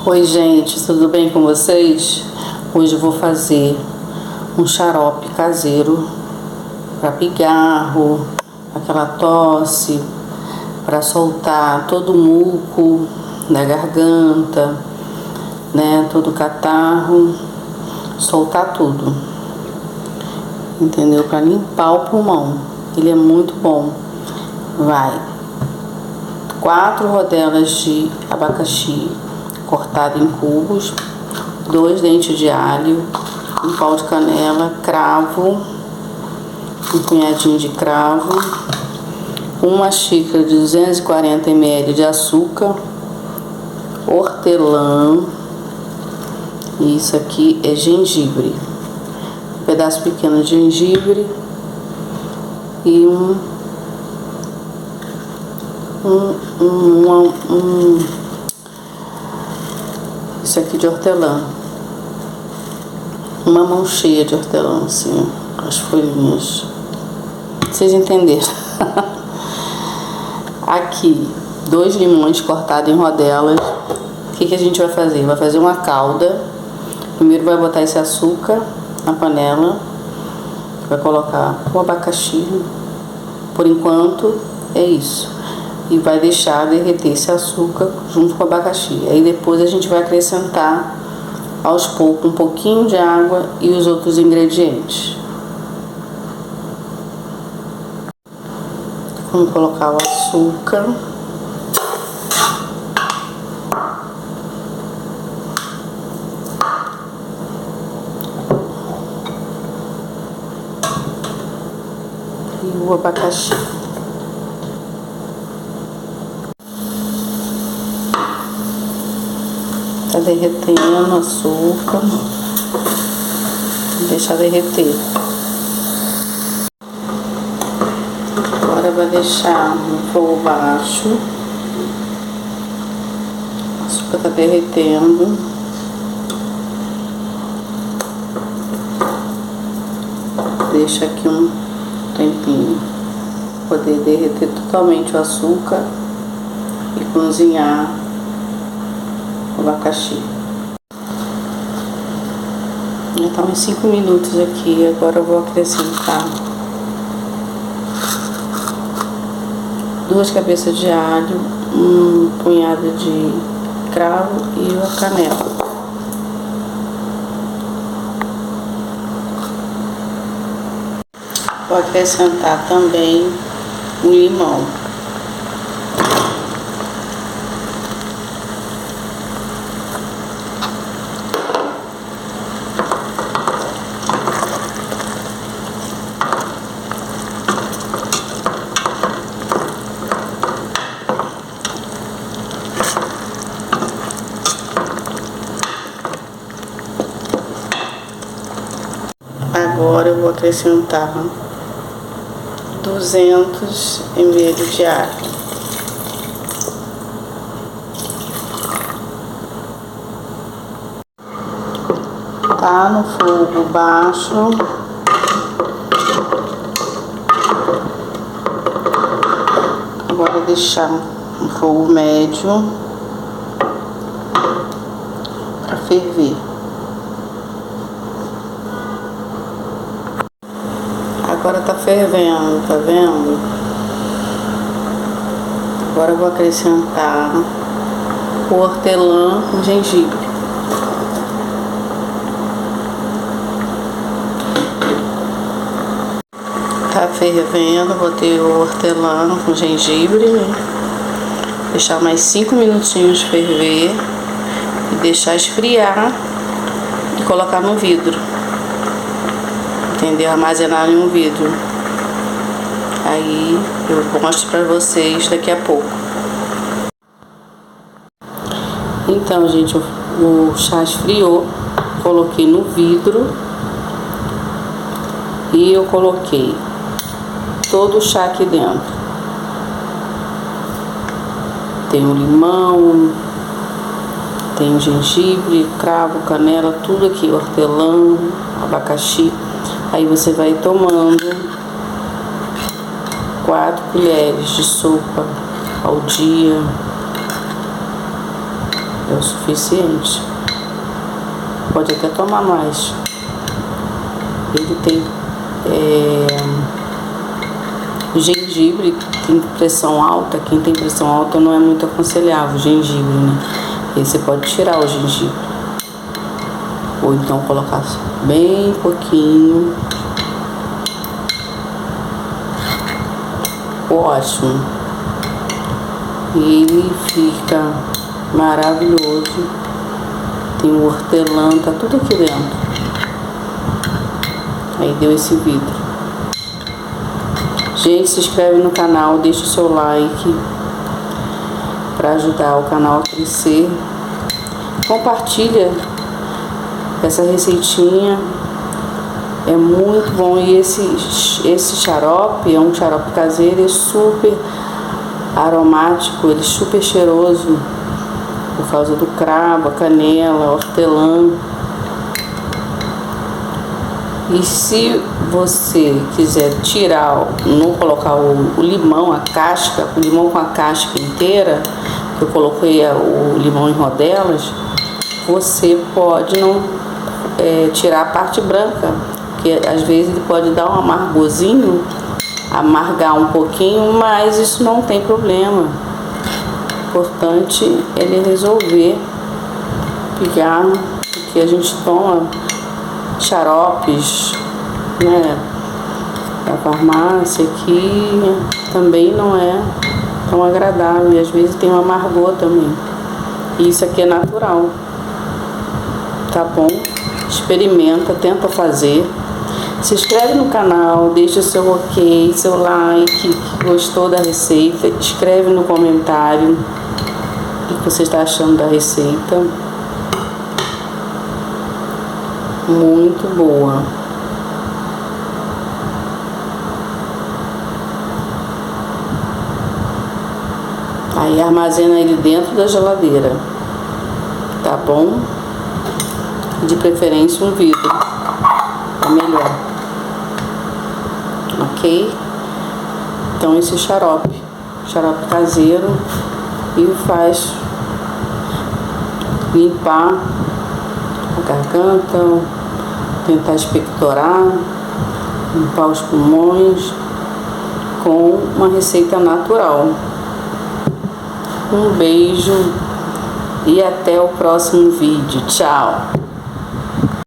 Oi gente, tudo bem com vocês? Hoje eu vou fazer um xarope caseiro para pigarro, aquela tosse, para soltar todo o muco da garganta, né? Todo o catarro, soltar tudo, entendeu? Para limpar o pulmão, ele é muito bom. Vai 4 rodelas de abacaxi cortado em cubos, 2 dentes de alho, um pau de canela, cravo, um punhadinho de cravo, uma xícara de 240 ml de açúcar, hortelã, e isso aqui é gengibre, um pedaço pequeno de gengibre e isso aqui de hortelã, uma mão cheia de hortelã, assim, as folhinhas, vocês entenderam? Aqui 2 limões cortados em rodelas. O que a gente vai fazer? Vai fazer uma calda. Primeiro vai botar esse açúcar na panela, vai colocar o abacaxi, por enquanto é isso, e vai deixar derreter esse açúcar junto com o abacaxi. Aí depois a gente vai acrescentar aos poucos um pouquinho de água e os outros ingredientes. Vamos colocar o açúcar. E o abacaxi. Tá derretendo o açúcar, deixar derreter. Agora vai deixar no fogo baixo. O açúcar tá derretendo. Deixa aqui um tempinho, poder derreter totalmente o açúcar e cozinhar o abacaxi. Já tá uns 5 minutos aqui. Agora eu vou acrescentar 2 cabeças de alho, um punhado de cravo e a canela. Vou acrescentar também um limão. Agora eu vou acrescentar 200 ml de alho. Tá no fogo baixo. Agora deixar no fogo médio para ferver. Agora tá fervendo, tá vendo? Agora eu vou acrescentar o hortelã com gengibre. Tá fervendo, botei o hortelã com gengibre, né? Deixar mais 5 minutinhos ferver e deixar esfriar e colocar no vidro. Entendeu? Armazenar em um vidro. Aí eu mostro pra vocês daqui a pouco. Então, gente, o chá esfriou, coloquei no vidro e eu coloquei todo o chá aqui dentro. Tem o limão, tem o gengibre, cravo, canela, tudo aqui, hortelã, abacaxi. Aí você vai tomando 4 colheres de sopa ao dia. é o suficiente. Pode até tomar mais. Ele tem gengibre, tem pressão alta. Quem tem pressão alta não é muito aconselhável o gengibre, né? E você pode tirar o gengibre. Ou então colocar bem pouquinho. Ótimo. Ele fica maravilhoso. Tem o hortelã, tá tudo aqui dentro. Aí deu esse vidro. Gente, se inscreve no canal, deixa o seu like para ajudar o canal a crescer. Compartilha essa receitinha, é muito bom. E esse xarope é um xarope caseiro, é super aromático, ele é super cheiroso por causa do cravo, a canela, hortelã. E se você quiser tirar, não colocar o limão, a casca, o limão com a casca inteira, que eu coloquei o limão em rodelas, você pode não tirar a parte branca, que às vezes ele pode dar um amargozinho, amargar um pouquinho, mas isso não tem problema. O importante é ele resolver pegar, porque a gente toma xaropes, né, da farmácia, que também não é tão agradável e às vezes tem um amargor também. E isso aqui é natural, tá bom? Experimenta, tenta fazer. Se inscreve no canal, deixa seu ok, seu like, gostou da receita, escreve no comentário o que você está achando da receita. Muito boa. Aí armazena ele dentro da geladeira, tá bom? De preferência um vidro, é melhor. Ok? Então esse xarope caseiro, e faz limpar a garganta, tentar expectorar, limpar os pulmões com uma receita natural. Um beijo e até o próximo vídeo. Tchau!